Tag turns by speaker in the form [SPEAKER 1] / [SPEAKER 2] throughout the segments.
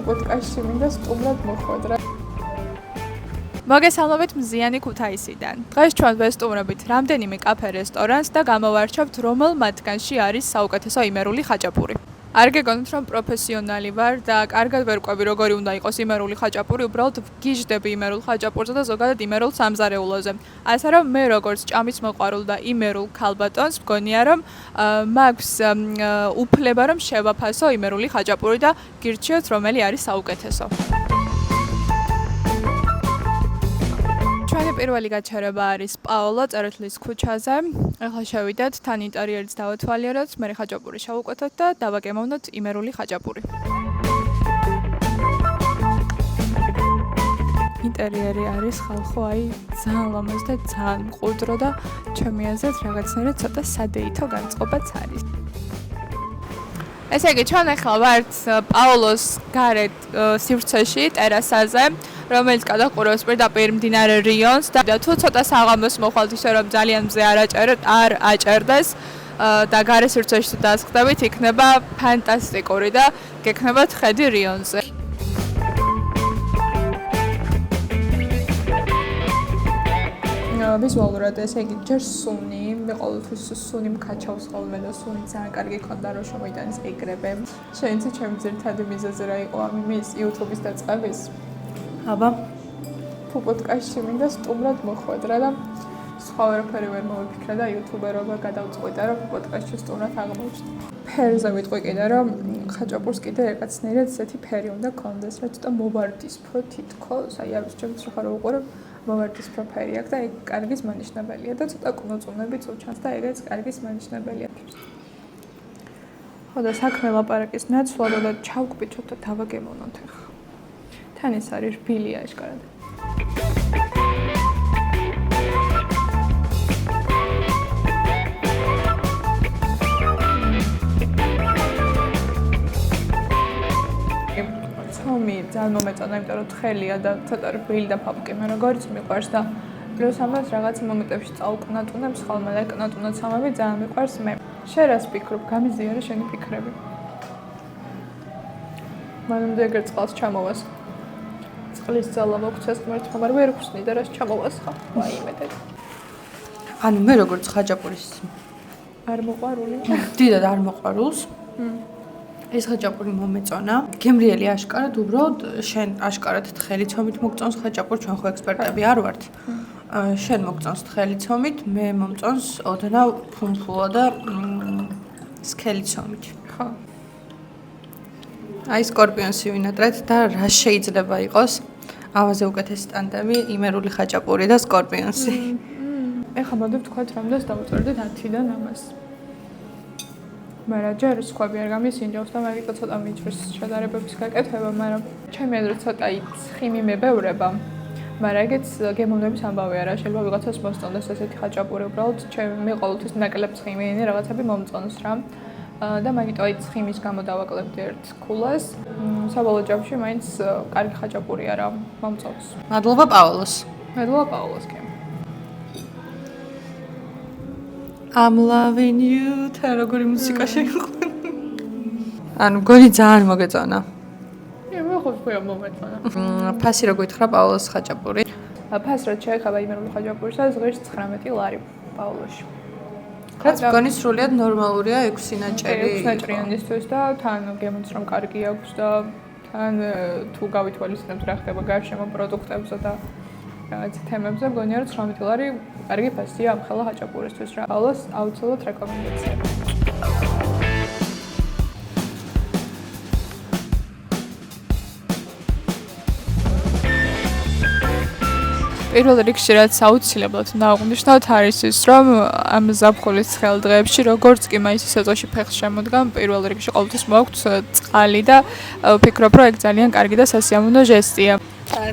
[SPEAKER 1] Podcast-ში მინდა სტუმრად მოხვედრა.
[SPEAKER 2] მოგესალმებით მზიანი ქუთაისიდან. დღეს ჩვენ ვესტუმრებით რამდენიმე კაფე რესტორანს და გამოვარჩევთ რომელ მათგანში არის საუკეთესო იმერული ხაჭაპური. არ გეგონოთ რომ პროფესიონალი ვარ და კარგად ვერკვევი როგორი უნდა იყოს იმერული ხაჭაპური, უბრალოდ ვგიჟდები იმერულ ხაჭაპურზე და ზოგადად იმერულ სამზარეულოზე. ასე რომ მე როგორც ჭამის მოყვარულ და იმერულ ქალბატონს მგონია რომ მაქვს უფლება რომ შევაფასო იმერული ხაჭაპური და გირჩიოთ რომელი არის საუკეთესო. ჩვენი პირველი გაჩერება არის პაოლო წერეთლის ქუჩაზე. ახლა შევიდეთ, თან ინტერიერიც დავათვალიეროთ, მე ხაჭაპური შევუკვეთოთ და დავაგემოვნოთ იმერული ხაჭაპური. ინტერიერი არის ხალხო, ძალიან ლამაზ და ძალიან მყუდრო და ჩემი აზრით რაღაცნაირად ცოტა სადეითო განწყობაც არის. ესე იგი, ჩვენ ახლა ვართ პაოლოს გარეთ სივრცეში, ტერასაზე, რომელიც გადაყურებს პირდაპირ მდინარე რიონს და თუ ცოტა საღამოს მოხვალთ ისე რომ ძალიან მზე არ აჭერდეს და გარე სივრცეში თუ დასხდებით, იქნება ფანტასტიკური და გექნებათ ხედი რიონზე. ვიზუალურად ესე იგი ჯერ სუნი, მე ყოველთვის სუნი მკაჩავს ხოლმე და სუნი ძალიან კარგი ქონდა რომ შემოიტანის ეგრევე. შენ იცი ჩემი ძირითადი მიზეზი რა იყო ამ იმის YouTube-ის დაწყების? აბა, Podcast-ში მინდა სტუმრად მოხვედრა და სხვა ვერაფერი ვერ მოვიფიქრე და YouTube-ერობა გადავწყვიტე რომ Podcast-ში სტუმრად აღმოჩნდა. ფერზე ვიტყვი კიდე რომ ხაჭაპურს კიდე რაღაცნაირად ესეთი ფერი უნდა კონდეს, რა ცოტა მოვარდისფრო თითქოს, არის ჩემს რა ხარ უყურებ მოვარდისფრო ფერი აქვს და ეგ კარგის მანიშნებელია და ცოტა კუნოწუნებიც უჩანს და ეგაც კარგის მანიშნებელია. ხო და საქმე ლაპარაკის ნაცვლად და ჩავკვიჩოთ და დავაგემოვნოთ ახლა. თან ეს არის რბილი აშკარად. ცომი ძალიან მომეწონა, იმიტომ რომ თხელია და ცოტა რბილი და ფაფკი, მე როგორც მიყვარს და პლუს ამას რაღაც მომენტებში წაუკნატუნებს ხოლმე და კნატუნაცამები ძალიან მიყვარს მე. შენ რას ფიქრობ? გამიზიარე შენი ფიქრები? მანამდე ეგრე წყალს ჩამოვას. წყლის ძალა მოგცეს ღმერთმა, მაგრამ ვერ ხსნი და რას ჩამოვასხა? ვაიმე.
[SPEAKER 3] ანუ მე როგორც ხაჭაპურის
[SPEAKER 1] არ მოყვარული?
[SPEAKER 3] დიდად არ მოყვარულს. ეს ხაჭაპური მომეწონა. გემრიელი აშკარად, უბრალოდ შენ აშკარად თხელი ცომით მოგწონს ხაჭაპური, ჩვენ ხო ექსპერტები არ ვართ. შენ მოგწონს თხელი ცომით, მე მომწონს ოდნავ ფუმფულა და სქელი ცომით.
[SPEAKER 1] ხო.
[SPEAKER 3] აი სკორპიონსი ვინატრეთ და რა შეიძლება იყოს ამაზე უკეთესი ტანდემი იმერული ხაჭაპური და სკორპიონსი.
[SPEAKER 1] ეხლა მოდი ვთქვათ რამდენს დავუწევდით 10-დან ამას. მაგრამ ჯერ სხვები არ გამისინჯავს და მაგიტო ცოტა მიჩვენს შედარებების გაკეთება, მაგრამ ჩემი აზრით ცოტა ცხიმი მებევრება. მაგრამ ეგეც გემოვნების ამბავი არა, შეიძლება ვიღაცას მოსწონდეს ესეთი ხაჭაპური, უბრალოდ მე ყოველთვის ნაკლებ ცხიმიანი რაღაცები მომწონს რა. და მაგიტო ცხიმის გამო დავაკლებდი ერთ ქულას. საბოლოო ჯამში მაინც კარგი ხაჭაპური არა მომწონს.
[SPEAKER 3] მადლობა პაოლოს.
[SPEAKER 1] მადლობა პაოლოს კი.
[SPEAKER 3] I'm loving you, თან როგორი მუსიკა შეიყვანა. ანუ გონი ძალიან მოგეწონა.
[SPEAKER 1] მე ხო ვქია მომეწონა.
[SPEAKER 3] ფასი როგორ გითხრა პაოლოს ხაჭაპური?
[SPEAKER 1] ფასი რაც შეეხება იმერული ხაჭაპურისას ღირს 19 ლარი პაოლოში.
[SPEAKER 3] რაც გონი სრულიად ნორმალურია 6 ნაჭერი.
[SPEAKER 1] 6 ნაჭრიანისთვის და თან გემონს რომ კარგი აქვს და თან თუ გავითვალისწინებთ რა ხდება გარშემო პროდუქტებზე და რაღაც თემებზე მგონია რომ 19 ლარი კარგი ფასია ამ ხელა ხაჭაპურისთვის რა. პაოლოს აუცილებლად რეკომენდაცია.
[SPEAKER 2] პირველ რიგში რაც აუცილებლად უნდა აღვნიშნოთ არის ის, რომ ამ ზაფხულის ცხელ დღეებში როგორც კი მაისის სეზონში ფეხს შემოდგამ, პირველ რიგში ყოველთვის მოაქვს წყალი და ვფიქრობ, რომ ეგ ძალიან კარგი და სასიამოვნო ჟესტია.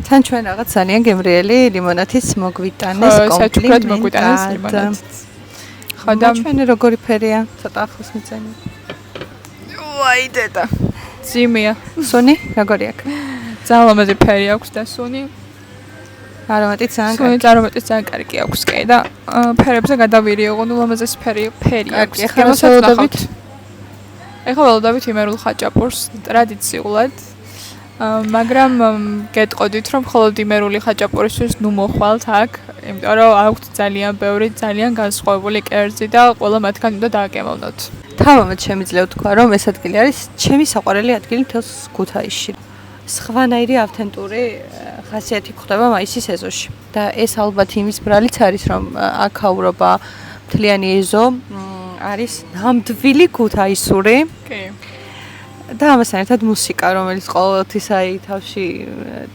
[SPEAKER 3] თან ჩვენ რაღაც ძალიან გემრიელი ლიმონათიც მოგვიტანეს
[SPEAKER 2] საჩუქრად მოგვიტანეს ლიმონათიც. ხო და
[SPEAKER 3] ჩვენი როგორი ფერია? ცოტა ახლოს მიცანი.
[SPEAKER 2] ვაი დედა. ძიმია.
[SPEAKER 3] სუნი როგორი აქვს?
[SPEAKER 2] ძალიან ლამაზი ფერი აქვს და სუნი.
[SPEAKER 3] არომატიც ძალიან
[SPEAKER 2] კარგი. სუნი არომატიც ძალიან კარგი აქვს კი და ფერებზე გადავირიო, ნუ ლამაზი ფერი აქვს.
[SPEAKER 3] ეხლა ველოდებით
[SPEAKER 2] ეხლა ველოდებით იმერულ ხაჭაპურს ტრადიციულად.
[SPEAKER 1] მაგრამ გეტყოდით რომ მხოლოდ იმერული ხაჭაპურისთვის ნუ მოხვალთ აქ, იმიტომ რომ აქვთ ძალიან ბევრი, ძალიან განსხვავებული კერძი და ყველა მათგან უნდა დააგემოვნოთ.
[SPEAKER 3] თავმოყრად შემიძლია ვთქვა, რომ ეს ადგილი არის ჩემი საყვარელი ადგილი მთელს ქუთაისში. სხვანაირი ავთენტური ხასიათი გვხვდება მაისის ეზოში და ეს ალბათ იმის ბრალიც არის, რომ აქაურობა მთლიანი ეზო არის ნამდვილი ქუთაისური.
[SPEAKER 1] კი.
[SPEAKER 3] და ამასთან ერთად მუსიკა, რომელიც ყოველთვის თავში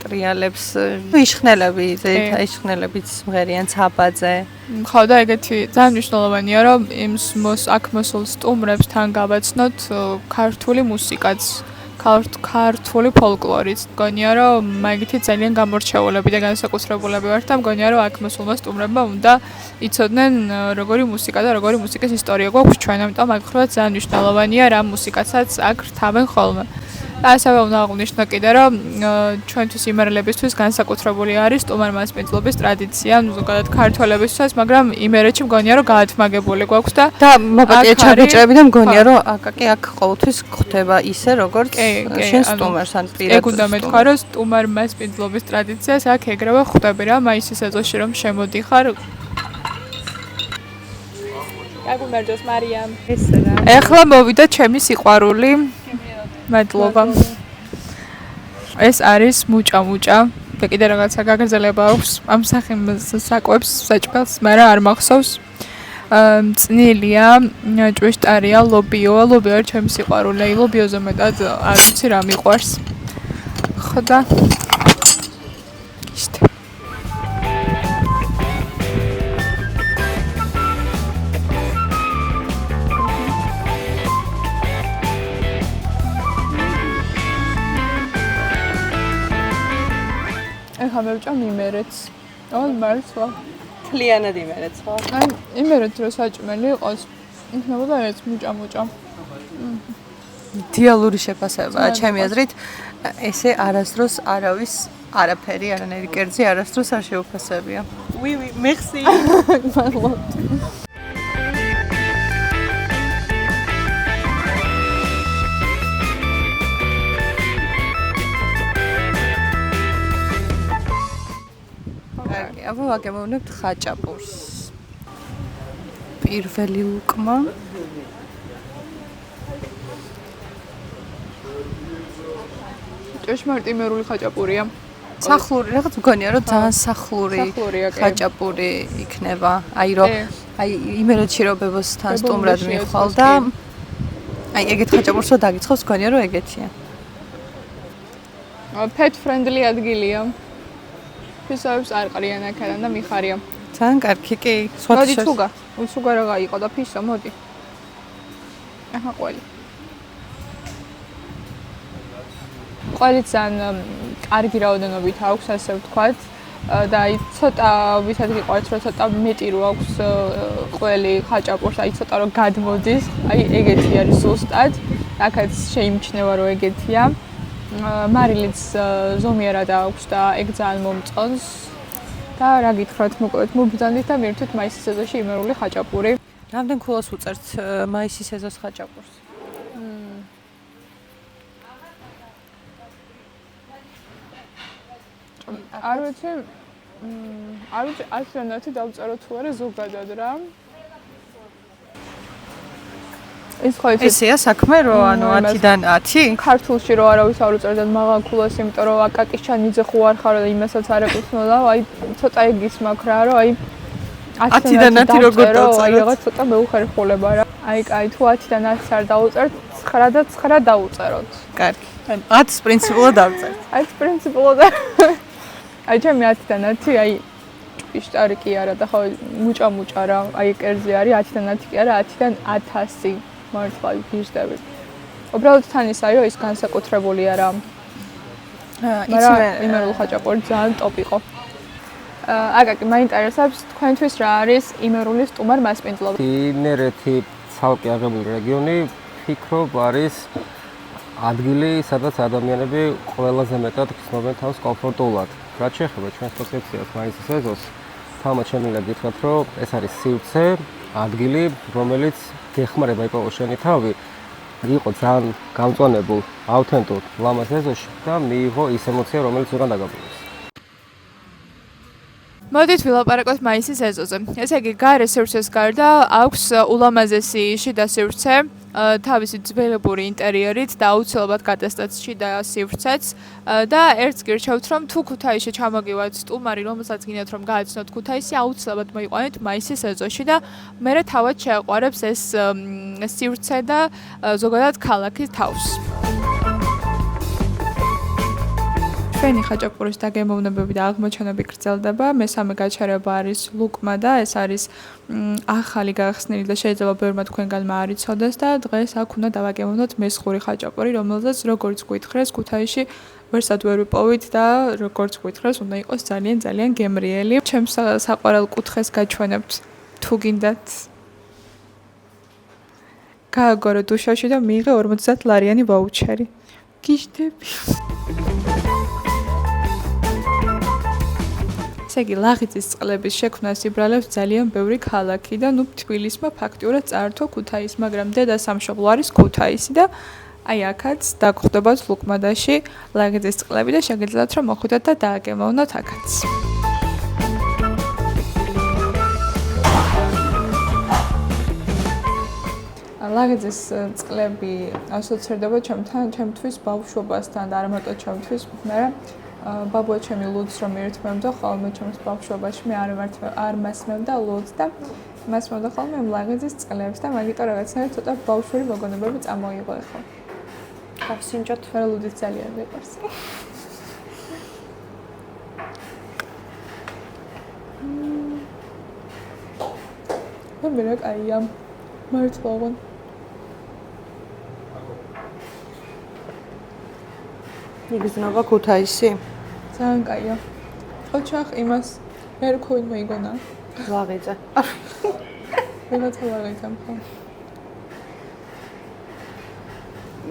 [SPEAKER 3] ტრიალებს, იშხნელები, იშხნელებიც მღერიან ცაბაძე.
[SPEAKER 1] ხო და ეგეთი ძალიან მნიშვნელოვანია, რომ აქ მოსულ სტუმრებს თან გავაცნოთ ქართული მუსიკაც, ქართული ფოლკლორიც. მგონია, რომ მაგითი ძალიან გამორჩეულები და განსაკუთრებულები ვართ და მგონია, რომ აქ მოსულმა სტუმრებმა უნდა იცოდნენ როგორი მუსიკა და როგორი მუსიკის ისტორია გვაქვს ჩვენ, ამიტომ აქ ხრა ძალიან მნიშვნელოვანია რა მუსიკაცაც აქ რთავენ ხოლმე. და ასევე უნდა აღვნიშნო კიდე, რომ ჩვენთვის იმერლებისთვის განსაკუთრებული არის სტუმარ-მასპინძლობის ტრადიცია, ზოგადად ქართველებისთვისაც, მაგრამ იმერეთში მგონია, რომ გაათმაგებული გვაქვს და
[SPEAKER 3] მოპატიე ბიჭები და მგონია, რომ აქ ყოველთვის ხდება ისე, როგორც შენ სტუმარს ან პირად.
[SPEAKER 1] ეგ უნდა მეთქვა, რომ სტუმარ-მასპინძლობის ტრადიციას აქ ეგრევე ხვდები რა, მაისის ეზოში რომ შემოდიხარ. გაგუმერძოს მარიამ.
[SPEAKER 3] ესე რა.
[SPEAKER 1] ეხლა მოვიდა ჩემი სიყვარული. მადლობა. ეს არის მუჭა. და კიდე რაღაცა გაგრძელება აქვს ამ საკვებს საჭმელს, მაგრამ არ მახსოვს. წნილია, ჭვიშტარია, ლობიო არის ჩემი სიყვარული. ლობიოზე მეტად არ ვიცი რა მიყვარს. ხო და ისტ ეხლა მევჭამ იმერეთს. მართლა.
[SPEAKER 3] თლიანად იმერეთს ხო?
[SPEAKER 1] აი, იმერეთ რო საჭმელი იყოს, იქნებოდა ეს მუჭა.
[SPEAKER 3] იდეალური შეფასებაა ჩემი აზრით. ესე არასდროს არავის არაფერი, არანაირი კერძი არასდროს არ შეუფასებია. Oui, merci.
[SPEAKER 1] მადლობა.
[SPEAKER 3] აბა ვაგემოვნებთ ხაჭაპურს. პირველი უკმა.
[SPEAKER 1] ჭეშმარიტ იმერული ხაჭაპურია.
[SPEAKER 3] სახლური, რაღაც მგონია, რომ ძალიან სახლური ხაჭაპური იქნება. აი იმერეთში რო ბებოსთან სტუმრად მიხვალ და აი ეგეთ ხაჭაპურს რო დაგიცხავს, მგონია, რომ ეგეთია.
[SPEAKER 1] Pet friendly ადგილია. ფისოებს არ ყრიან აქედან და მიხარია.
[SPEAKER 3] ძალიან კარგი კი.
[SPEAKER 1] მოდი უცუგა რა გაიყო და ფისო, მოდი. აჰა ყველი. ყველი ძალიან კარგი რაოდენობით აქვს, ასე ვთქვათ. და აი ცოტა ვისაც გიყვარს, რომ ცოტა მეტი რო აქვს ყველი ხაჭაპურს, აი ცოტა რო გადმოდის, აი ეგეთი არის ზუსტად. აქაც შეიმჩნევა რომ ეგეთია. მარილიც ზომიერად აქვს და ეგ ძალიან მომწონს. და რა გითხრათ, მოკლედ მობრძანდით და მივირთვით მაისის ეზოში იმერული ხაჭაპური.
[SPEAKER 3] რამდენ ქულას უწერთ მაისის ეზოს ხაჭაპურს?
[SPEAKER 1] არ ვიცი, არც დავწერო თუ არა ზოგადად რა. ეს ხო
[SPEAKER 3] ესეა საქმე რო ანუ 10-დან 10?
[SPEAKER 1] ქართულში რო არავის არ უწერდა მაღალ ქულას, იმიტომ რომ აკაკის ჩანიძე ხო არ ხარ და იმასაც არ ეკუთვნოდა, აი ცოტა ეგის მაქვს რა, რომ აი
[SPEAKER 3] 10-დან 10 როგორ დავწეროთ?
[SPEAKER 1] აი რაღაც ცოტა მეუხერხულება რა. აი კაი თუ 10-დან 10 არ დაუწერთ, 9 და 9 დაუწეროთ.
[SPEAKER 3] კარგი. 10 პრინციპულად დავწერთ.
[SPEAKER 1] 10 პრინციპულად. აი ჩემი 10-დან 10 აი ჭვიშტარი კი არა და ხო მუჭა რა, აი კერძი არის 10-დან 10 კი არა, 10-დან 1000. მართლა გიჟდები. უბრალოდ თან ისაა, ის განსაკუთრებულია რა. იცი მე იმერულ ხაჭაპური ძალიან ტოპ იყო. აკაკი, მაინტერესებს თქვენთვის რა არის იმერული სტუმარ მასპინძლობა?
[SPEAKER 4] იმერეთი ცალკე აღებული რეგიონი ფიქრობ არის ადგილი, სადაც ადამიანები ყველაზე მეტად გრძნობენ თავს კომფორტულად. რაც შეეხება ჩვენს კონცეფციას მაისის ეზოს, თამათ შემიძლია გითხრათ, რომ ეს არის სივრცე, ადგილი, რომელიც გეხმარება იპოვოს შენი თავი იყო ძალიან გამწვანებულ, ავთენტურ ლამაზ ეზოში და მიიღო ის ემოცია, რომელიც უკან დაგაბნევს.
[SPEAKER 1] მოდით ვილაპარაკოთ მაისის ეზოზე. ესე იგი, გარე სივრცეს გარდა აქვს ულამაზესი შიდა სივრცე, თავისი ძველებური ინტერიერით და აუცილებლად გადასტაც შიდა სივრცეც და ერთს გირჩევთ, რომ თუ ქუთაისში ჩამოგივართ სტუმარი, რომელსაც გინდათ რომ გააცნოთ ქუთაისი, აუცილებლად მოიყვანეთ მაისის ეზოში და მერე თავად შეაყვარებს ეს სივრცე და ზოგადად ქალაქის თავს. ჩვენი ხაჭაპურის დაგემოვნებები და აღმოჩენები გრძელდება. მესამე გაჩერება არის ლუკმა და ეს არის ახალი გახსნილი და შეიძლება ბევრმა თქვენგანმა არ იცოდეს და დღეს აქ უნდა დავაგემოვნოთ მესხური ხაჭაპური, რომელზეც როგორც გვითხრეს ქუთაისში ვერსად ვერ ვიპოვით და როგორც გვითხრეს უნდა იყოს ძალიან გემრიელი. ჩემს საყვარელ კუთხეს გაჩვენებთ თუ გინდათ. გააგორო დუშაში და მიიღე 50 ლარიანი ვაუჩერი. გიჟდები. ესე იგი, ლაღიძის წყლების შექმნას იბრალებს ძალიან ბევრი ქალაქი და თბილისმა ფაქტიურად წაართვა ქუთაისი, მაგრამ დედა სამშობლო არის ქუთაისი და აი აქაც დაგხვდებათ ლუკმადაში ლაღიძის წყლები და შეგიძლიათ რომ მოხვიდეთ და დააგემოვნოთ აქაც. ლაღიძის წყლები ასოცირდება ჩემთვის ბავშვობასთან და არა მარტო ჩემთვის, მაგრამ ბაბუა ჩემი ლუდს რომ ერთმევდა ხოლმე ჩემს ბავშვობაში მე არ მასმევდა ლუდს და მასმევდა ხოლმე ლაღიძის წყლებს და მაგიტომ რაღაცნაირად ცოტა ბავშვური მოგონებები წამოიღო ახლა. გავსინჯოთ, რა ლუდიც ძალიან მიყვარს. მე რა კაია. მართლა
[SPEAKER 3] იგრძნობა ქუთაისი?
[SPEAKER 1] ძალიან კაია. ოჩახ იმას ვერ ქოინ მოიგონა.
[SPEAKER 3] ლაღიძე.
[SPEAKER 1] ვიღაცა ლაღიძე ხო.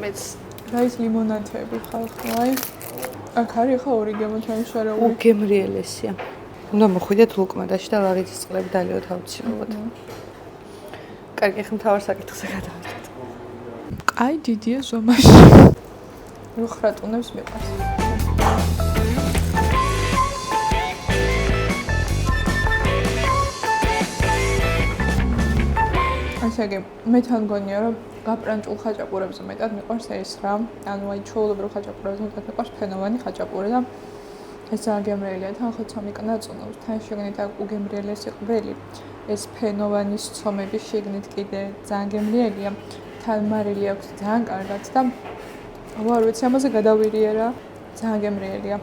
[SPEAKER 3] მეც
[SPEAKER 1] რაის ლიმონადები ხალხი, აი. აქ არის ხო ორი გემო ჩემი შარეული.
[SPEAKER 3] უგემრიელესია. უნდა მოხვიდეთ ლუკმადაში და ლაღიძის წყლები დალიოთ აუცილებლად. კარგი, ხა მთავარ საკითხზე გადავიდეთ.
[SPEAKER 1] აი, დიდია ზომაში. რუხრატუნებს მიყვარს. ასე იგი, მე თან გონია რომ გაპრანჭულ ხაჭაპურებზე მეტად მიყვარს ეს რა. ანუ აი ჩვეულებრივ ხაჭაპურებზე მეტად მიყვარს ფენოვანი ხაჭაპური და ეს ძალიან გემრიელია. თან ხო ცომი კნაწუნობს, თან შეგნით აქ უგემრიელესი ყველი. ეს ფენოვანის ცომები შეგნით კიდე ძალიან გემრიელია. თან მარილი აქვს ძალიან კარგად და ვარ ვიცი ამაზე გადავირიერა ძალიან გემრიელია.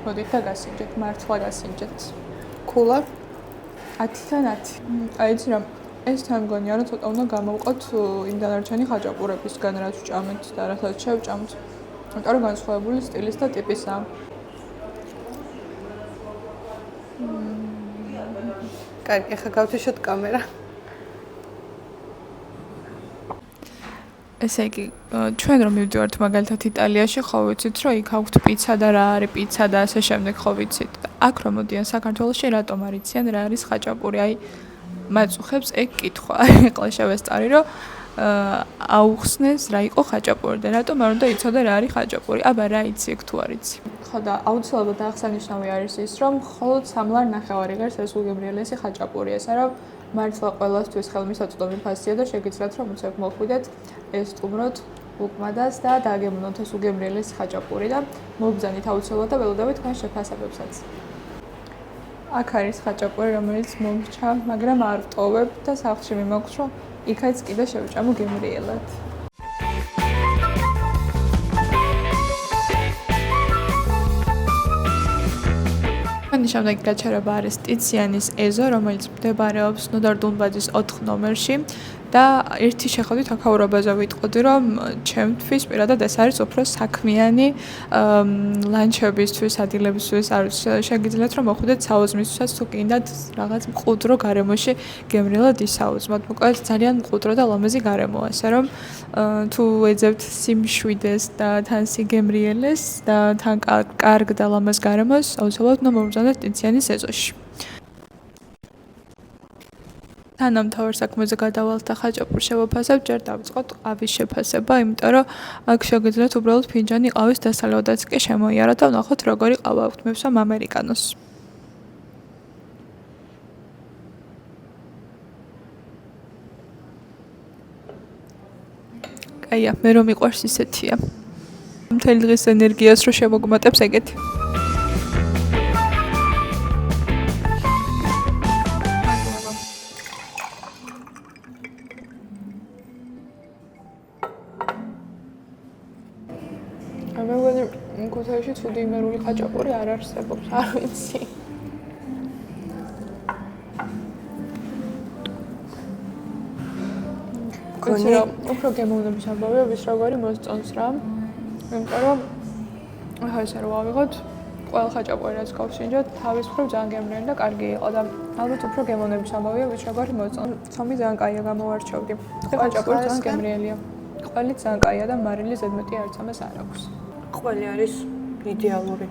[SPEAKER 1] მოდით და გასინჯეთ, მართლა გასინჯეთ.
[SPEAKER 3] ქულა
[SPEAKER 1] 10-თან 10. აი იცი რა, ეს თან გონია რომ ცოტა უნდა გამოვყოთ იმ დანარჩენი ხაჭაპურებისგან, რაც ვჭამეთ და რასაც შევჭამთ. იმიტომ რომ განსხვავებული სტილის და ტიპისაა.
[SPEAKER 3] კარგი, ხა გავთიშოთ კამერა.
[SPEAKER 1] ესე იგი, ჩვენ რომ მივდივართ მაგალითად იტალიაში, ხო ვიცით, რომ იქ აქვთ პიცა და რა არის პიცა და ასე შემდეგ, ხო ვიცით. აქ რომ მოდიან საქართველოში, რატომ არ იციან რა არის ხაჭაპური? აი, მაწუხებს ეგ კითხვა. ახლა შევესწარი, რომ აუხსნეს რა იყო ხაჭაპური და რატომ არ უნდა იცოდე რა არის ხაჭაპური? აბა რა იცი ეგ თუ არ იცი? ხო და აუცილებლად აღსანიშნავი არის ის, რომ მხოლოდ 3 ლარ 9 ღერს ეს უგემრიელესი ხაჭაპური, ესა რომ მართლა ყველასთვის ხელმისაწვდომი ფასია და შეგიძლიათ რომ უცებ მოხვიდეთ ეს სტუმროთ ლუკმადას და დააგემოვნოთ ეს უგემრიელესი ხაჭაპური და მოგბრძანით აუცილებლად და ველოდებით თქვენ შეფასებებსაც. აქ არის ხაჭაპური, რომელიც მომრჩა, მაგრამ არ ვტოვებ და სახლში მიმოგვს, რომ იქაც კიდე შევჭამო გემრიელად. შემდეგი გაჩერება არის ტიციანის ეზო, რომელიც მდებარეობს ნოდარ დუნბაძის 4 ნომერში და ერთი შეხედვით აქაურობაზე ვიტყოდი, რომ ჩემთვის პირადად ეს არის უფრო საქმიანი ლანჩებისთვის, ადგილებისთვის, არის შეგიძლიათ რომ მოხვიდეთ საუზმისთვისაც თუ კიდათ რაღაც მყუდრო გარემოში გემრიელად ისაუზმოთ. მოკლედ ძალიან მყუდრო და ლამაზი გარემოა, ასე რომ თუ ეძებთ სიმშვიდეს და თან სიგემრიელეს და თან კარგ და ლამაზ გარემოს, აუცილებლად უნდა მომბრძანოთ ტიციანის ეზოში. თანამთავარ საქმეზე გადავალთ და ხაჭაპურს შევაფასებთ, ჯერ დავიწყოთ ყავის შეფასება, იმიტომ რომ აქ შეგიძლიათ უბრალოდ ფინჯანი ყავის დასალევადაც კი შემოიაროთ და ვნახოთ როგორი ყავა აქვთ. მე ვსვამ ამერიკანოს. კაია, მე რომ მიყვარს ისეთია. მთელი დღის ენერგიას რო შემოგმატებს ეგეთი. მე მგონი ქუთაისში ცუდი იმერული ხაჭაპური არ არსებობს, არ ვიცი. გონი უფრო გემოვნების ამბავია ვის როგორი მოსწონს რა. იმიტომ რომ ახლა ესე რომ ავიღოთ ყველა ხაჭაპური რაც გავსინჯოთ თავის მხრივ ძალიან გემრიელი და კარგი იყო და ალბათ უფრო გემოვნების ამბავია ვის როგორი მოსწონს. ცომი ძალიან კაია გამოვარჩევდი. ხაჭაპური ძალიან გემრიელია. ყველი ძალიან კაია და მარილი ზედმეტი არც ამას არ აქვს.
[SPEAKER 3] ყველი არის იდეალური.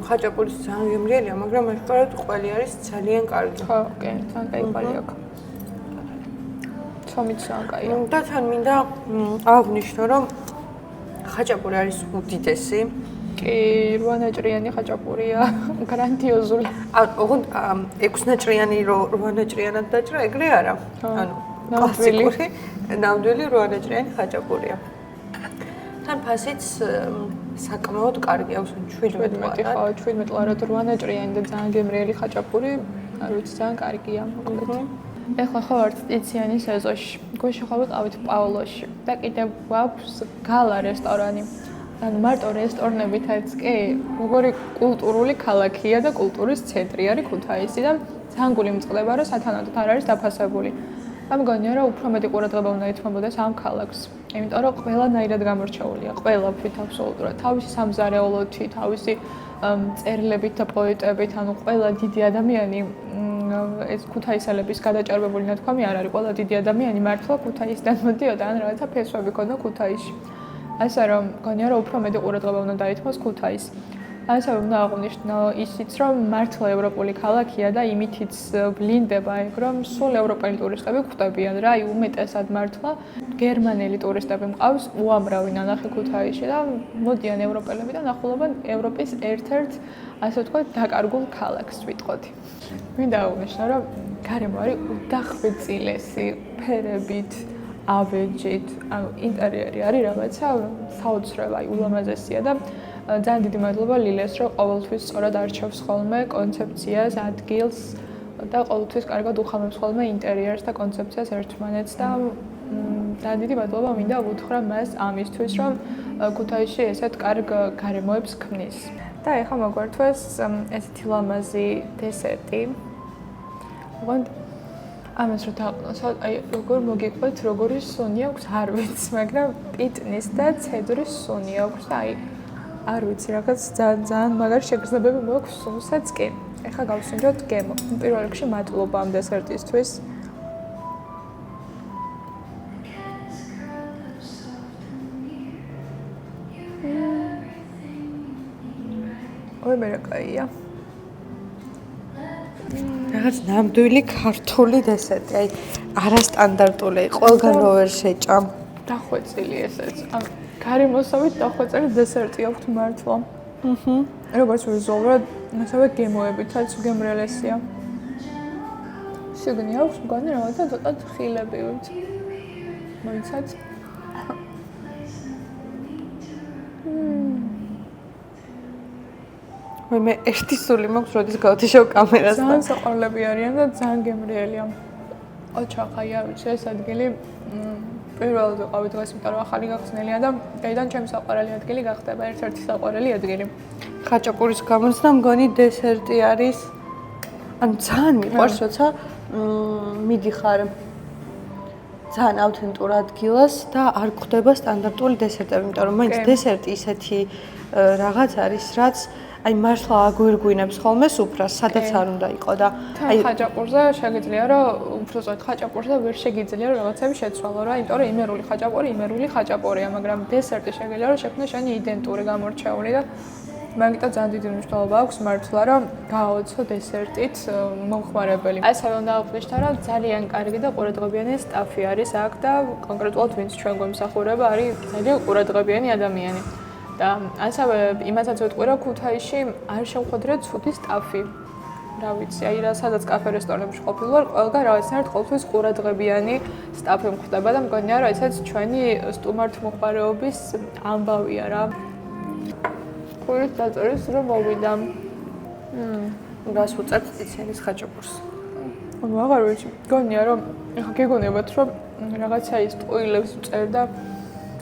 [SPEAKER 3] ხაჭაპურის ძალიან გემრიელია, მაგრამ მაშკარად ყველი არის ძალიან კარგი.
[SPEAKER 1] ხო, კი, ძალიან კაი ყველი აქვს. ცომიც ძალიან კაია.
[SPEAKER 3] და თან მინდა აღვნიშნო, რომ ხაჭაპური არის უდიდესი.
[SPEAKER 1] კი, 8 ნაჭრიანი ხაჭაპურია, გრანდიოზული.
[SPEAKER 3] ოღონდ 6 ნაჭრიანი რო 8 ნაჭრიანად დაჭრა, ეგრე არა. ანუ კლასიკური ნამდვილი 8 ნაჭრიანი ხაჭაპურია. თან ფასიც საკმაოდ კარგი აქვს, 17
[SPEAKER 1] ხო, 17 ლარად 8 ნაჭრიანი და ძალიან გემრიელი ხაჭაპური, არ ვიცი, ძალიან კარგია მოკლედ. ეხლა ხო ვართ ტიციანი სეზონში. გვეშ ხო ვიყავით პაოლოში და კიდევ გვაქვს გალა რესტორანი. ანუ მარტო რესტორნებითაც კი, როგორი კულტურული ქალაქია და კულტურის ცენტრი არის ქუთაისი და ძალიან გული მწყდება, რომ სათანადოდ არ არის დაფასებული. ამ გონია რომ უფრო მეტი ყურადღება უნდა ეთმობოდეს ამ ქალაქს. იმიტომ რომ ყველანაირად გამორჩეულია, ყველაფრით აბსოლუტურად. თავისი სამზარეულოთი, თავისი წერილებით და პოეტებით, ანუ ყველა დიდი ადამიანი ეს ქუთაისელების გადაჭარბებული ნათქვამი არ არის. ყველა დიდი ადამიანი მართლა ქუთაისიდან მოდიოდა, ან რაღაცა ფესვები ქონდა ქუთაისში. ასე რომ გონია რომ უფრო მეტი ყურადღება უნდა დაეთმოს ქუთაისს. ასე უნდა აღვნიშნო ისიც რომ მართლა ევროპული ქალაქია და იმითიც ვლინდება ეგ რომ სულ ევროპელი ტურისტები გვხვდებიან რა, აი უმეტესად მართლა გერმანელი ტურისტები მყავს უამრავი ნანახი ქუთაისში და მოდიან ევროპელები და ნახულობენ ევროპის ერთ-ერთ ასე ვთქვათ დაკარგულ ქალაქს ვიტყოდი. მინდა აღვნიშნო რომ გარემო არის უდახვეწილესი ფერებით, ავეჯით, ანუ ინტერიერი არის რაღაცა საოცრად აი ულამაზესია და ძალიან დიდი მადლობა ლილეს, რომ ყოველთვის სწორად არჩევს ხოლმე კონცეფციას, ადგილს და ყოველთვის კარგად უხამებს ხოლმე ინტერიერს და კონცეფციას ერთმანეთს და ძალიან დიდი მადლობა მინდა უთხრა მას ამისთვის, რომ ქუთაისში ესეთ კარგ გარემოებს ქმნის. და ეხლა მოგვართვეს ესეთი ლამაზი დესერტი. ოღონდ ამას რო დავყნოსავთ, აი როგორ მოგიყვეთ, როგორი სუნი აქვს, არ ვიცი, მაგრამ პიტნის და ცედრის სუნი აქვს და აი არ ვიცი, რაღაც ძალიან მაგარი შეგრძნებები მაქვს სუნსაც კი. ეხლა გავსინჯოთ გემო. პირველ რიგში მადლობა ამ დესერტისთვის. ой, მე კაია.
[SPEAKER 3] რაღაც ნამდვილი ქართული დესერტი, აი არასტანდარტული, ყველგან რო ვერ შეჭამ.
[SPEAKER 1] დახვეწილი ესეც. ან გარემოსავით დახვეწილი დესერტი აქვს მართლა. როგორც ვიზუალურად, ასევე გემოებითაც გემრიელესია. შიგნი აქვს მგონი რაღაცა ცოტა ხილები, ვიცი. მოიცათ.
[SPEAKER 3] მე ერთი სული მაქვს, როდის გავთიშავ კამერას და
[SPEAKER 1] ძალიან საყვარლები არიან და ძალიან გემრიელია. ოჩახაი, არ ვიცი, ეს ადგილი პირველად ვიყავი დღეს, იმიტომ რომ ახალი გახსნილია და გაიდან ჩემი საყვარელი ადგილი გახდება, ერთ-ერთი საყვარელი ადგილი.
[SPEAKER 3] ხაჭაპურის გამოც და მგონი დესერტი არის. ანუ ძალიან მიყვარს, როცა მიდიხარ ძალიან ავთენტურ ადგილას და არ გვხვდება სტანდარტული დესერტები, იმიტომ რომ მაინც დესერტი ისეთი რაღაც არის, რაც აი მართლა აგვირგვინებს ხოლმე სუფრას, სადაც არ უნდა იყო და
[SPEAKER 1] აი ხაჭაპურზე შეგიძლია რომ უბრალოდ ხაჭაპურზე ვერ შეგიძლია რომ რაღაცები შეცვალო რა, იმიტომ რომ იმერული ხაჭაპური იმერული ხაჭაპურია, მაგრამ დესერტი შეგიძლია რომ შექმნას შენი იდენტური გამორჩეული და მაგიტო ძალიან დიდი მნიშვნელობა აქვს მართლა, რომ გააოცო დესერტით მომხმარებელი. ასევე უნდა აღვნიშნო, რომ ძალიან კარგი და ყურადღებიანი სტაფი არის აქ და კონკრეტულად ვინც ჩვენ გვემსახურება, არის ძალიან ყურადღებიანი ადამიანი. და ასევე იმასაც ვიტყვი, რომ ქუთაისში არ შემხვედრია ცუდი სტაფი. რა ვიცი, აი რა სადაც კაფე რესტორნებში ყოფილი ვარ, ყველგან რაღაცნაირად ყოველთვის ყურადღებიანი სტაფი მხვდება და მგონია, რომ ესეც ჩვენი სტუმართმოყვარეობის ამბავია რა. ხურის დაწერის რომ მოვიდა.
[SPEAKER 3] რას უწევთ ციცელის ხაჭაპურს?
[SPEAKER 1] აღარ ვიცი. მგონია, რომ ეხა გეგონებათ, რომ რაღაცა ის ტყუილებს ვწერ და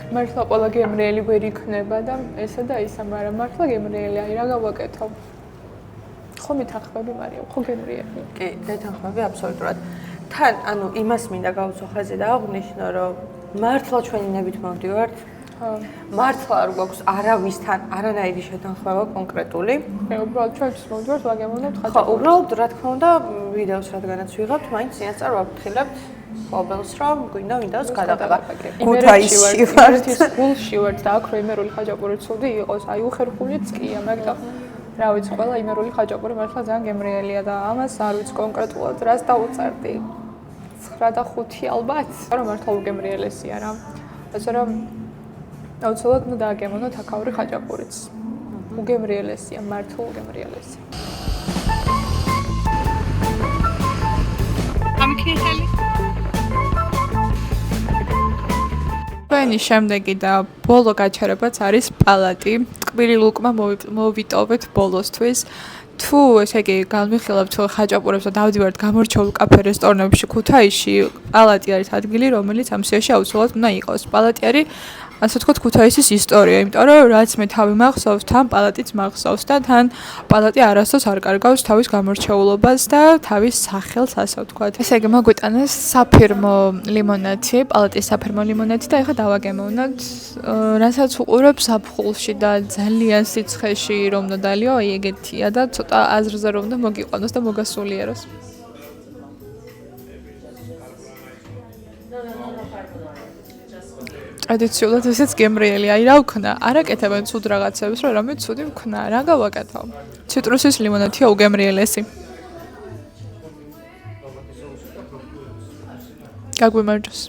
[SPEAKER 1] მართლა ყველა გემრიელი ვერ იქნება და ესა და ისა, მაგრამ მართლა გემრიელი, აი რა გავაკეთო? ხო მითანხმები, მარიამ, ხო გემრიელი.
[SPEAKER 3] კი, დეთანხმები აბსოლუტურად. თან, ანუ იმას მინდა გავუცო ხაზი და აღვნიშნო, რომ მართლა ჩვენი ნებით მოვდივართ. მართლა არ გვაქვს არავისთან არანაირი შეთანხმება კონკრეტული.
[SPEAKER 1] უბრალოდ ჩვენთვის მოვდივართ, ვაგემოვნებთ
[SPEAKER 3] ხო,
[SPEAKER 1] ხაჭაპურს.
[SPEAKER 3] უბრალოდ რა თქმა უნდა, ვიდეოს რადგანაც ვიღებთ, მაინც წინასწარ ვაფრთხილებთ ყოველს, რომ გვინდა ვინდას გადაყება.
[SPEAKER 1] ქუთაისში ვართ, გულში ვართ და აქ რო იმერული ხაჭაპური ცუდი იყოს, აი უხერხულიც კია, მაგრამ რა ვიცი, ყველა იმერული ხაჭაპური მართლა ძალიან გემრიელია და ამას არ ვიცი კონკრეტულად რას დავუწერდი. 9 და 5 ალბათ, რომ მართლა უგემრიელესია რა. ასე რომ აუცილებლად უნდა დააგემოვნოთ აქაური ხაჭაპურიც. უგემრიელესია, მართლა უგემრიელესია. ჩვენი შემდეგი და ბოლო გაჩერებაც არის პალატი. ტკბილი ლუკმა მოვიტოვეთ ბოლოსთვის. თუ ესე იგი განვიხილავთ ხაჭაპურებს და დავდივართ გამორჩეულ კაფე რესტორნებში ქუთაისში, პალატი არის ადგილი, რომელიც ამ სიაში აუცილებლად უნდა იყოს. პალატი არის ასე ვთქვათ ქუთაისის ისტორია, იმიტომ რომ რაც მე თავი მახსოვს, თან პალატიც მახსოვს და თან პალატი არასდროს არ კარგავს თავის გამორჩეულობას და თავის სახელს, ასე ვთქვათ. ესე იგი მოგვიტანეს საფირმო ლიმონადი, პალატის საფირმო ლიმონადი და ეხლა დავაგემოვნოთ, რასაც უყურებ საფხულში და ძალიან სიცხეში რომ უნდა დალიო, აი ეგეთია და ცოტა აზრზე რომ უნდა მოგიყვანოს და მოგასულიეროს. ტრადიციულად ესეც გემრიელი, აი რა ვქნა, არ აკეთებენ ცუდ რაღაცებს, რომ რამე ცუდი ვქნა, რა გავაკეთო? ციტრუსის ლიმონადია უგემრიელესი. გაგვიმარჯოს.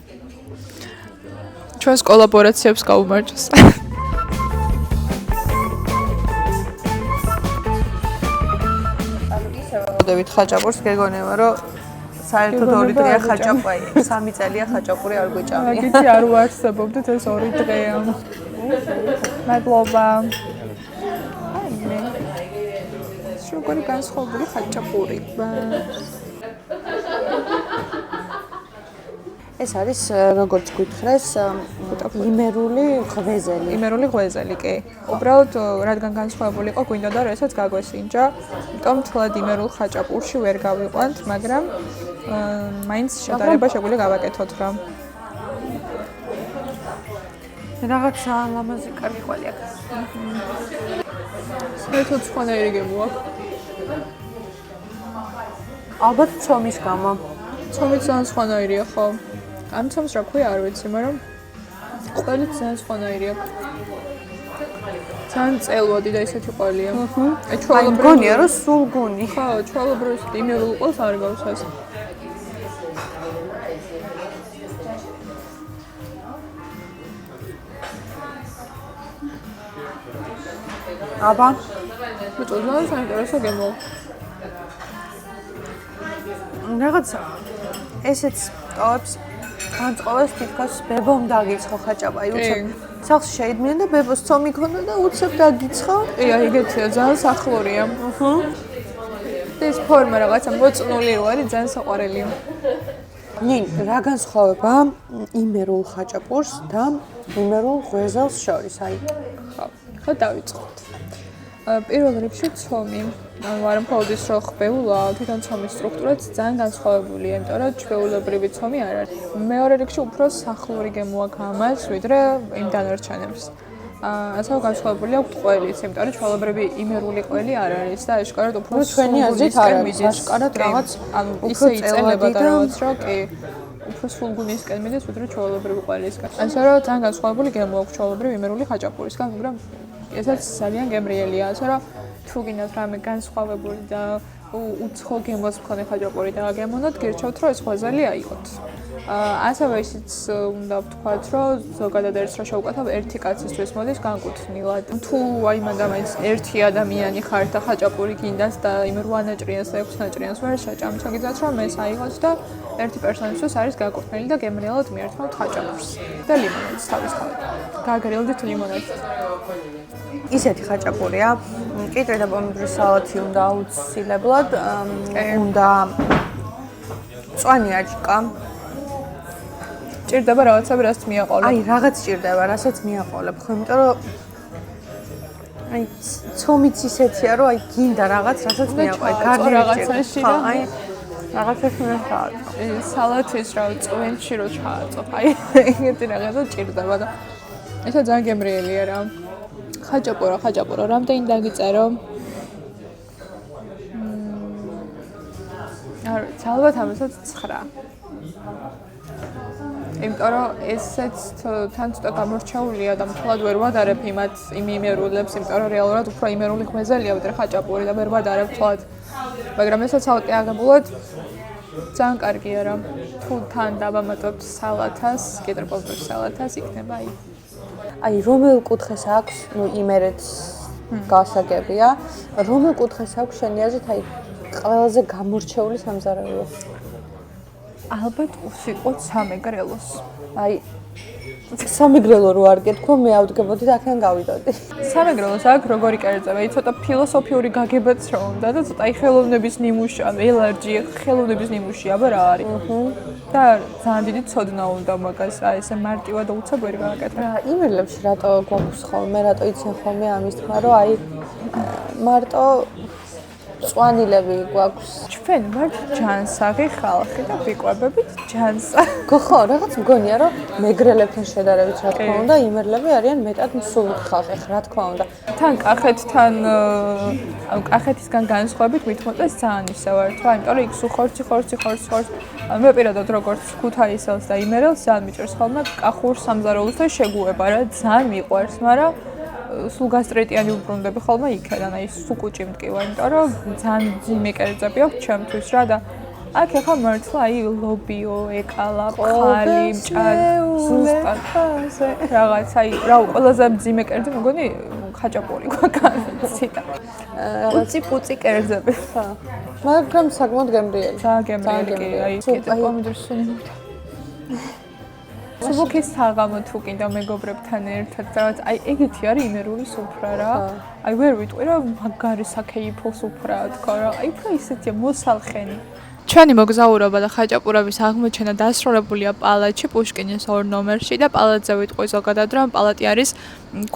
[SPEAKER 1] ჩვენს კოლაბორაციებს გაუმარჯოს.
[SPEAKER 3] ვდებით ხაჭაპურს, გეგონება, რომ საერთოდ 2 დღეა ხაჭაპური, 3 წელია ხაჭაპური არ გვეჭამია.
[SPEAKER 1] მაგითი არ ვარსებობდით ეს 2 დღეა. მადლობა. აი მე. შეგონი განსხვავებული ხაჭაპური.
[SPEAKER 3] ეს არის როგორც გითხრეს, იმერული ღვეზელი.
[SPEAKER 1] იმერული ღვეზელი, კი. უბრალოდ რადგან განსხვავებული იყო, გვინდოდა რომ ესაც გაგვესინჯა. იმიტომ თლად იმერულ ხაჭაპურში ვერ გავიყვანთ, მაგრამ მაინც შედარება შეგვიძლია გავაკეთოთ რა.
[SPEAKER 3] რაღაც ლამაზი კარგი ყვალი აქვს.
[SPEAKER 1] საერთოდ სხვანაირი გემოაქვს.
[SPEAKER 3] ალბათ ცომის გამო.
[SPEAKER 1] ცომიც ძალიან სხვანაირია ხო? ამ ცომს რა ქვია არ ვიცი, მაგრამ ყველიც ძალიან სხვანაირი აქვს. ძალიან წელვადი და ისეთი ყველია.
[SPEAKER 3] აი მგონია რომ სულგუნი.
[SPEAKER 1] ხო, ჩვეულებრივ იმერულ ყოლს არ გავს ეს.
[SPEAKER 3] აბა,
[SPEAKER 1] ბიჭო, ძალიან საინტერესო გემო.
[SPEAKER 3] რაღაც ესეც ტოვებს განწყობას თითქოს ბებომ დაგიცხო ხაჭაპაი უცებ სახლში შეიდგნენ და ბებოს ცომი ქონდა და უცებ დაგიცხო.
[SPEAKER 1] კი, აი ეგეთია, ძალიან სახლურია. ეს ფორმა რაღაცა მოწნული რო არის, ძალიან საყვარელია.
[SPEAKER 3] ნინ, რა განსხვავება იმერულ ხაჭაპურს და იმერულ ღვეზელს შორის? აი,
[SPEAKER 1] ხო, დავიწყოთ. პირველ რიგში ცომი. ანუ არ მხოლოდ ის რომ ხბეულა, თვითონ ცომის სტრუქტურაც ძალიან განსხვავებულია, იმიტომ რომ ჩვეულებრივი ცომი არ არის. მეორე რიგში უფრო სახლური გემო აქვს ამას, ვიდრე იმ დანარჩენებს. ასევე განსხვავებული აქვს ყველიც, იმიტომ რომ ჩვეულებრივი იმერული ყველი არ არის და აშკარად უფრო
[SPEAKER 3] ჩვენი აზრით არ არის, აშკარად რაღაც
[SPEAKER 1] ანუ ისე იწელება და რაღაც რა, კი. უფრო სულგუნისკენ მიდის, ვიდრე ჩვეულებრივი ყველისკენ. ასე რომ ძალიან განსხვავებული გემო აქვს ჩვეულებრივი იმერული ხაჭაპურისგან, მაგრამ ესაც ძალიან გემრიელია, ასე რომ თუ გინდათ რამე განსხვავებული და უცხო გემოს მქონე ხაჭაპური დააგემონოთ, გირჩევთ რომ ეს ღვაწლი აიღოთ. ასევე ისიც უნდა ვთქვათ, რომ ზოგადად ერთს რა შევუკეთებ, ერთი კაცისთვის მოდის განკუთვნილად. თუ აი მანდამაინც ერთი ადამიანი ხართ და ხაჭაპური გინდათ და იმ 8 ნაჭრიანს და 6 ნაჭრიანს ვერ შეჭამთ, შეგიძლიათ რომ ეს აიღოთ და ერთი პერსონისთვის არის განკუთვნილი და გემრიელად მიერთმევთ ხაჭაპურს. და ლიმონადს თავისთავად. გაგრილდით ლიმონადს.
[SPEAKER 3] ისეთი ხაჭაპურია. კიტრი და პომიდორის სალათი უნდა აუცილებლად, უნდა მწვანე აჭკა.
[SPEAKER 1] ჭირდება რაღაცები, რაც მიაყოლებ.
[SPEAKER 3] აი, რაღაც ჭირდება, რასაც მიაყოლებ, ხო, იმიტომ რომ აი, ცომიც ისეთია, რომ აი, გინდა რაღაც, რასაც მიაყოლებ.
[SPEAKER 1] გაგი რაღაცაში და
[SPEAKER 3] აი, რაღაცაში უნდა ჩააწო.
[SPEAKER 1] სალათის რა წვენში რო ჩააწო. აი, ეგეთი რაღაცა ჭირდება და ესა ძალიან გემრიელია რა. ხაჭაპურა, რამდენი დაგიწერო? ალბათ ამასაც 9. იმიტომ რომ ესეც თან ცოტა გამორჩეულია და მთლად ვერ ვადარებ იმათ იმ იმერულებს, იმიტომ რომ რეალურად უფრო იმერული ღვეზელია ვიდრე ხაჭაპური და ვერ ვადარებ თვალად. მაგრამ ესაც ალკე აგებულად ძალიან კარგია რა. თუ თან დავამატოთ სალათას, კიტრი პომიდორის სალათას, იქნება აი.
[SPEAKER 3] აი, რომელ კუთხეს აქვს, ნუ იმერეთს გასაგებია, რომელ კუთხეს აქვს შენი აზრით, აი, ყველაზე გამორჩეული სამზარეულო?
[SPEAKER 1] ალბათ ვსიტყვოთ სამეგრელოს.
[SPEAKER 3] აი, სამეგრელო რო არ გეთქვა, მე ავდგებოდი და აქედან გავიდოდი.
[SPEAKER 1] სამეგრელოს აქ როგორი კერძება, ცოტა ფილოსოფიური გაგებაც რა უნდა და ცოტა ხელოვნების ნიმუში, ელარჯი, ხელოვნების ნიმუში აბა რა არის. და ძალიან დიდი ცოდნა უნდა მაგას, აი ესე მარტივად და უცებ ვერ გააკეთებ.
[SPEAKER 3] რა, იმერლებში რატო გვაქვს ხოლმე, რატო იციან ხოლმე ამის თქმა, რომ აი მარტო წვანილები გვაქვს.
[SPEAKER 1] ჩვენ ვართ ჯანსაღი ხალხი და ვიყვებებით ჯანსაღ.
[SPEAKER 3] ხო, რაღაც მგონია, რომ მეგრელებთან შედარებით რა თქმა უნდა, იმერლები არიან მეტად მსუბუქ ხალხი, რა თქმა უნდა.
[SPEAKER 1] თან კახეთთან კახეთისგან განსხვავებით მithმოწეს ძალიან ისე ვარ, თვა, იმიტომ რომ იქ სულ ხორცი. მე პირადად როგორც ქუთაისელს და იმერელს ძალიან მიჭირს ხოლმე კახურ სამზარეულოს და შეგუება რა, ძალიან მიყვარს, მაგრამ სულ გასტრიტიანი უბრუნდები ხოლმე იქიდან, აი სუკუჭი მტკივა, იმიტომ რომ ძალიან ძიმე კერძები აქვს ჩემთვის რა და აქ ახლა მართლა აი ლობიო, ეკალა, ხალი, მჭადი, ზუსტად რაღაც აი რა ყველაზე ძიმე კერძი მგონი ხაჭაპური გვაქვს და პუცი კერძები.
[SPEAKER 3] მაგრამ საკმაოდ გემრიელი.
[SPEAKER 1] ძალიან გემრიელი, აი კიტრი პომიდორის სუნი. სუბუქის საღამო თუ კიდე მეგობრებთან ერთად რაღაც აი ეგეთი არის იმერული სუფრა რა. აი ვერ ვიტყვი რომ მაგარი საკეიფო სუფრაა თქო რა. აი უფრო ისეთია მოსალხენი. ჩვენი მოგზაურობა და ხაჭაპურების აღმოჩენა დასრულებულია პალატში, პუშკინის 2 ნომერში და პალატზე ვიტყვი ზოგადად რომ პალატი არის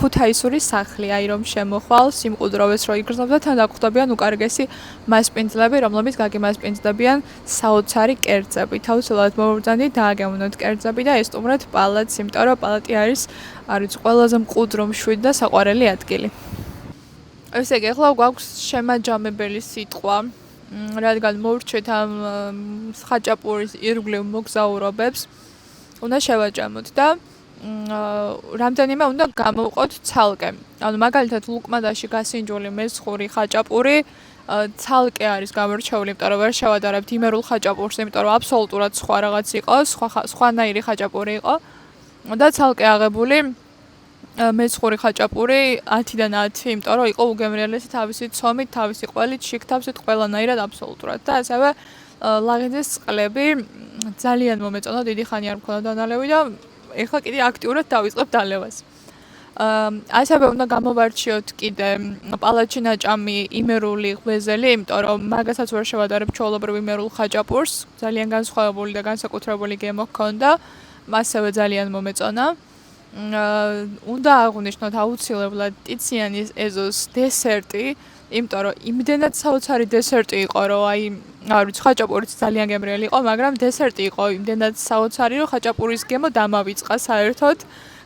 [SPEAKER 1] ქუთაისური სახლი, აი რომ შემოხვალ სიმყუდროვეს რო იგრძნობდა თან დაგვხვდებიან უკარგესი მასპინძლები, რომლებიც გაგიმასპინძლებიან საოცარი კერძები. თავისუფლად მოვურძანდით დააგემოვნოთ კერძები და ესტუმრეთ პალატს, იმიტომ რომ პალატი არის ყველაზე მყუდრო, მშვიდ და საყვარელი ადგილი. ესე იგი, ახლა გვაქვს შემაჯამებელი სიტყვა. რადგან მოვრჩეთ ამ ხაჭაპურის ირგვლივ მოგზაურობებს, უნდა შევაჯამოთ და რამდენიმე უნდა გამოვყოთ ცალკე. ანუ მაგალითად ლუკმადაში გასინჯული მესხური ხაჭაპური ცალკე არის გამორჩეული, იმიტომ რომ ვერ შევადარებთ იმერულ ხაჭაპურს, იმიტომ რომ აბსოლუტურად სხვა რაღაც იყო, სხვანაირი ხაჭაპური იყო და ცალკე აღებული მეცხური ხაჭაპური 10-დან 10, იმიტომ რომ იყო უგემრიელესი თავისი ცომით, თავისი ყველით, შიგთავსით, ყველანაირად აბსოლუტურად. და ასევე ლაღიძის წყლები ძალიან მომეწონა, დიდი ხანი არ მქონდა დანალევი და ეხლა კიდე აქტიურად დავიწყებ დალევას. ასევე უნდა გამოვარჩიოთ კიდე პალატში ნაჭამი იმერული ღვეზელი, იმიტომ რომ მაგასაც ვერ შევადარებ ჩვეულებრივ იმერულ ხაჭაპურს, ძალიან განსხვავებული და განსაკუთრებული გემო ჰქონდა, ასევე ძალიან მომეწონა. უნდა აღვნიშნოთ აუცილებლად ტიციანის ეზოს დესერტი, იმიტომ რომ იმდენად საოცარი დესერტი იყო, რომ აი, არ ვიცი, ხაჭაპურიც ძალიან გემრიელი იყო, მაგრამ დესერტი იყო იმდენად საოცარი, რომ ხაჭაპურის გემო დამავიწყა საერთოდ.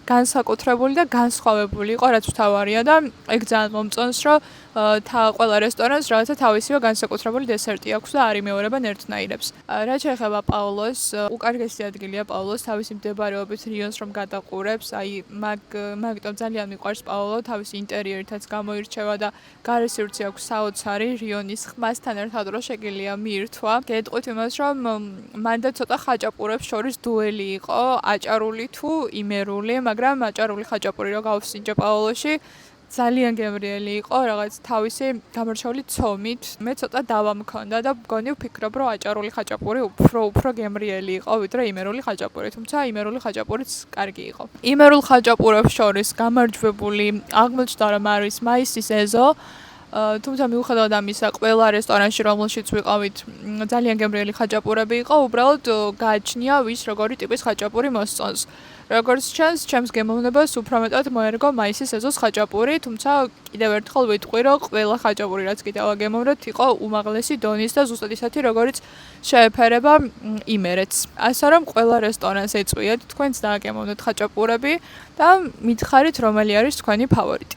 [SPEAKER 1] განსაკუთრებული და განსხვავებული იყო, რაც თავარია და ეგ ძალიან მომწონს, რომ ყველა რესტორანს რაღაცა თავისივე განსაკუთრებული დესერტი აქვს და არ იმეორებენ ერთნაირებს. რაც შეეხება პაოლოს, უკარგესი ადგილია პაოლოს თავისი მდებარეობით რიონს რომ გადაყურებს, აი მაგიტომ ძალიან მიყვარს პაოლო, თავისი ინტერიერითაც გამოირჩევა და გარესივრცე აქვს საოცარი რიონის ხმასთან ერთად რო შეგიძლია მიირთვა. გეტყვით იმას, რომ მანდა ცოტა ხაჭაპურებს შორის დუელი იყო, აჭარული თუ იმერული, მაგრამ აჭარული ხაჭაპური რო გავსინჯე პაოლოში, ძალიან გემრიელი იყო, რაღაც თავისი გამორჩეული ცომით. მე ცოტა დავა მქონდა და მგონი ვფიქრობ, რომ აჭარული ხაჭაპური უფრო გემრიელი იყო, ვიდრე იმერული ხაჭაპური, თუმცა იმერული ხაჭაპურიც კარგი იყო. იმერულ ხაჭაპურებს შორის გამარჯვებული აღმოჩნდა, რომ არის მაისის ეზო. თუმცა მიუხედავად ამისა, ყველა რესტორანში, რომელშიც ვიყავით, ძალიან გემრიელი ხაჭაპურები იყო, უბრალოდ გააჩნია ვის როგორი ტიპის ხაჭაპური მოსწონს. როგორც ჩანს, ჩემს გემოვნებას უფრო მეტად მოერგო მაისის ეზოს ხაჭაპური, თუმცა კიდევ ერთხელ ვიტყვი, რომ ყველა ხაჭაპური, რაც კიდევ აგემოვნებთ, იყო უმაღლესი დონის და ზუსტად ისეთი, როგორიც შეეფერება იმერეთს. ასე რომ ყველა რესტორანს ეწვიეთ, თქვენც დააგემოვნეთ ხაჭაპურები და მითხარით, რომელი არის თქვენი ფავორიტი.